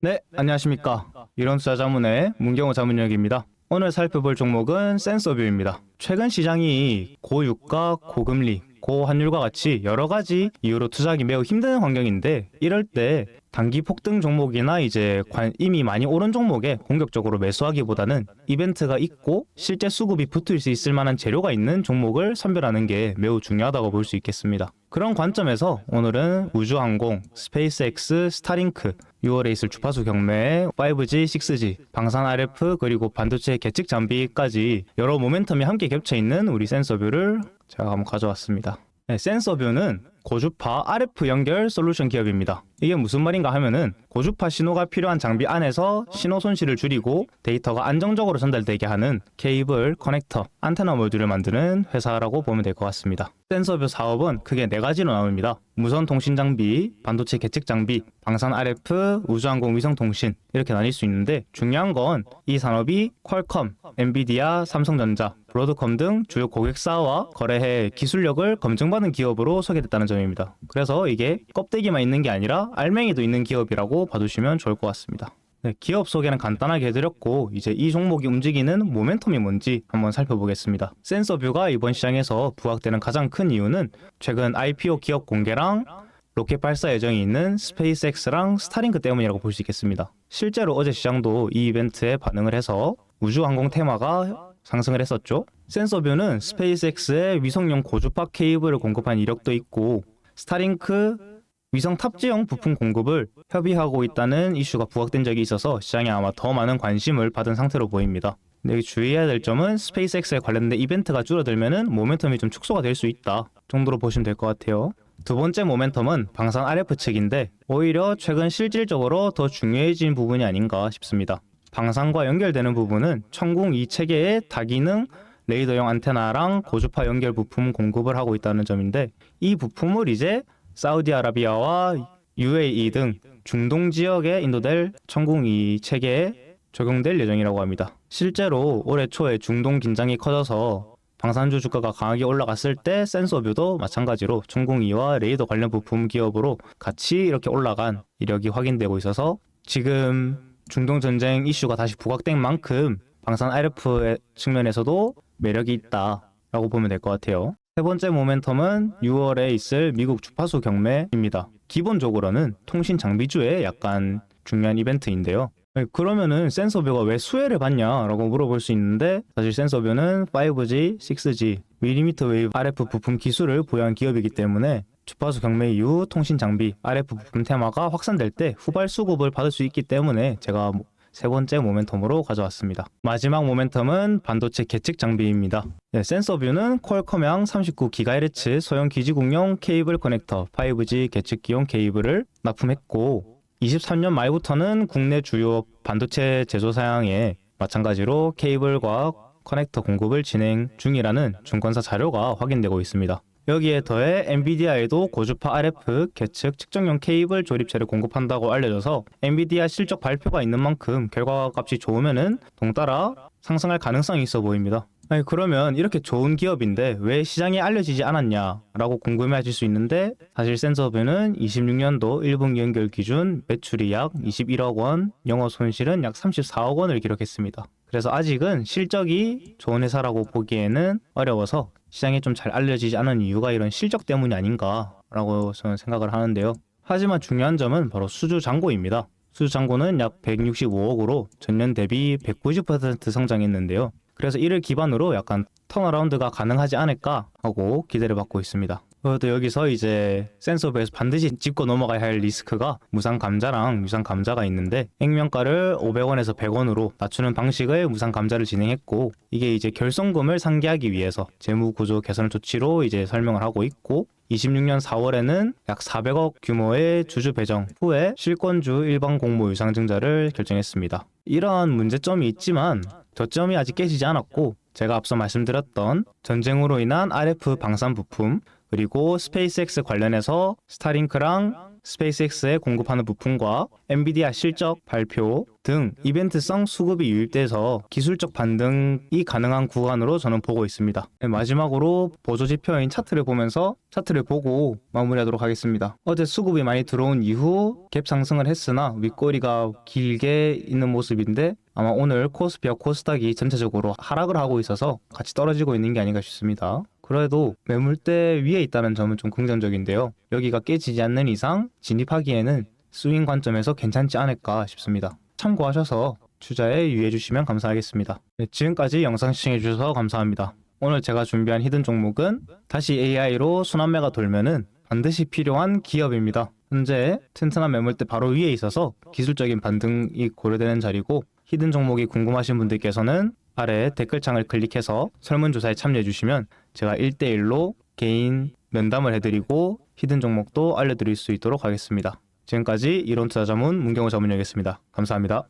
네, 안녕하십니까. 이론투자자문의 문경호 자문역입니다. 오늘 살펴볼 종목은 센서뷰입니다. 최근 시장이 고유가, 고금리, 고환율과 같이 여러 가지 이유로 투자하기 매우 힘든 환경인데, 이럴 때 단기 폭등 종목이나 이미 많이 오른 종목에 공격적으로 매수하기보다는 이벤트가 있고 실제 수급이 붙을 수 있을 만한 재료가 있는 종목을 선별하는 게 매우 중요하다고 볼 수 있겠습니다. 그런 관점에서 오늘은 우주항공, 스페이스X, 스타링크, 6월에 있을 주파수 경매, 5G, 6G, 방산 RF, 그리고 반도체 계측 장비까지 여러 모멘텀이 함께 겹쳐있는 우리 센서뷰를 제가 한번 가져왔습니다. 네, 센서뷰는 고주파 RF 연결 솔루션 기업입니다. 이게 무슨 말인가 하면은 고주파 신호가 필요한 장비 안에서 신호 손실을 줄이고 데이터가 안정적으로 전달되게 하는 케이블, 커넥터, 안테나 모듈을 만드는 회사라고 보면 될 것 같습니다. 센서뷰 사업은 크게 4가지로 나옵니다. 무선 통신 장비, 반도체 계측 장비, 방산 RF, 우주항공 위성 통신 이렇게 나뉠 수 있는데, 중요한 건 이 산업이 퀄컴, 엔비디아, 삼성전자, 브로드컴 등 주요 고객사와 거래해 기술력을 검증받은 기업으로 소개됐다는 점입니다. 그래서 이게 껍데기만 있는 게 아니라 알맹이도 있는 기업이라고 봐두시면 좋을 것 같습니다. 네, 기업 소개는 간단하게 해드렸고, 이제 이 종목이 움직이는 모멘텀이 뭔지 한번 살펴보겠습니다. 센서뷰가 이번 시장에서 부각되는 가장 큰 이유는 최근 IPO 기업 공개랑 로켓 발사 예정이 있는 스페이스X랑 스타링크 때문이라고 볼 수 있겠습니다. 실제로 어제 시장도 이 이벤트에 반응을 해서 우주항공 테마가 상승을 했었죠. 센서뷰는 스페이스X의 위성용 고주파 케이블을 공급한 이력도 있고, 스타링크 위성 탑재용 부품 공급을 협의하고 있다는 이슈가 부각된 적이 있어서 시장에 아마 더 많은 관심을 받은 상태로 보입니다. 근데 여기 주의해야 될 점은 스페이스X에 관련된 이벤트가 줄어들면은 모멘텀이 좀 축소가 될 수 있다 정도로 보시면 될 것 같아요. 두 번째 모멘텀은 방산 RF 측인데, 오히려 최근 실질적으로 더 중요해진 부분이 아닌가 싶습니다. 방산과 연결되는 부분은 천궁 2체계의 다기능 레이더용 안테나랑 고주파 연결 부품 공급을 하고 있다는 점인데, 이 부품을 이제 사우디아라비아와 UAE 등 중동 지역에 인도될 천궁 2체계에 적용될 예정이라고 합니다. 실제로 올해 초에 중동 긴장이 커져서 방산주 주가가 강하게 올라갔을 때 센서뷰도 마찬가지로 천궁 2와 레이더 관련 부품 기업으로 같이 이렇게 올라간 이력이 확인되고 있어서, 지금 중동 전쟁 이슈가 다시 부각된 만큼 방산 RF 측면에서도 매력이 있다라고 보면 될 것 같아요. 세 번째 모멘텀은 6월에 있을 미국 주파수 경매입니다. 기본적으로는 통신 장비주의 약간 중요한 이벤트인데요. 그러면은 센서뷰가 왜 수혜를 받냐라고 물어볼 수 있는데, 사실 센서뷰는 5G, 6G, 밀리미터 웨이브 RF 부품 기술을 보유한 기업이기 때문에 주파수 경매 이후 통신 장비, RF 부품 테마가 확산될 때 후발 수급을 받을 수 있기 때문에 제가 세 번째 모멘텀으로 가져왔습니다. 마지막 모멘텀은 반도체 계측 장비입니다. 네, 센서뷰는 퀄컴양 39GHz 소형 기지국용 케이블 커넥터 5G 계측기용 케이블을 납품했고, 23년 말부터는 국내 주요 반도체 제조사양에 마찬가지로 케이블과 커넥터 공급을 진행 중이라는 증권사 자료가 확인되고 있습니다. 여기에 더해 엔비디아에도 고주파 RF 계측 측정용 케이블 조립체를 공급한다고 알려져서 엔비디아 실적 발표가 있는 만큼 결과값이 좋으면은 동따라 상승할 가능성이 있어 보입니다. 아니, 그러면 이렇게 좋은 기업인데 왜 시장에 알려지지 않았냐라고 궁금해하실 수 있는데, 사실 센서뷰는 26년도 1분기 연결 기준 매출이 약 21억 원, 영업 손실은 약 34억 원을 기록했습니다. 그래서 아직은 실적이 좋은 회사라고 보기에는 어려워서 시장에 좀 잘 알려지지 않은 이유가 이런 실적 때문이 아닌가라고 저는 생각을 하는데요. 하지만 중요한 점은 바로 수주 잔고입니다. 수주 잔고는 약 165억으로 전년 대비 190% 성장했는데요. 그래서 이를 기반으로 약간 턴어라운드가 가능하지 않을까 하고 기대를 받고 있습니다. 그래도 여기서 이제 센서뷰에서 반드시 짚고 넘어가야 할 리스크가 무상 감자랑 유상 감자가 있는데, 액면가를 500원에서 100원으로 낮추는 방식의 무상 감자를 진행했고, 이게 이제 결손금을 상기하기 위해서 재무 구조 개선 조치로 이제 설명을 하고 있고, 26년 4월에는 약 400억 규모의 주주 배정 후에 실권주 일반 공모 유상증자를 결정했습니다. 이러한 문제점이 있지만 저점이 아직 깨지지 않았고, 제가 앞서 말씀드렸던 전쟁으로 인한 RF 방산 부품, 그리고 스페이스X 관련해서 스타링크랑 스페이스X에 공급하는 부품과 엔비디아 실적 발표 등 이벤트성 수급이 유입돼서 기술적 반등이 가능한 구간으로 저는 보고 있습니다. 마지막으로 보조 지표인 차트를 보면서 차트를 보고 마무리하도록 하겠습니다. 어제 수급이 많이 들어온 이후 갭 상승을 했으나 윗꼬리가 길게 있는 모습인데 아마 오늘 코스피와 코스닥이 전체적으로 하락을 하고 있어서 같이 떨어지고 있는 게 아닌가 싶습니다. 그래도 매물대 위에 있다는 점은 좀 긍정적인데요. 여기가 깨지지 않는 이상 진입하기에는 스윙 관점에서 괜찮지 않을까 싶습니다. 참고하셔서 투자에 유의해 주시면 감사하겠습니다. 네, 지금까지 영상 시청해 주셔서 감사합니다. 오늘 제가 준비한 히든 종목은 다시 AI로 순환매가 돌면은 반드시 필요한 기업입니다. 현재 튼튼한 매물대 바로 위에 있어서 기술적인 반등이 고려되는 자리고 히든 종목이 궁금하신 분들께서는 아래 댓글창을 클릭해서 설문조사에 참여해 주시면 제가 1대1로 개인 면담을 해드리고 히든 종목도 알려드릴 수 있도록 하겠습니다. 지금까지 이론투자자문 문경호 자문이었습니다. 감사합니다.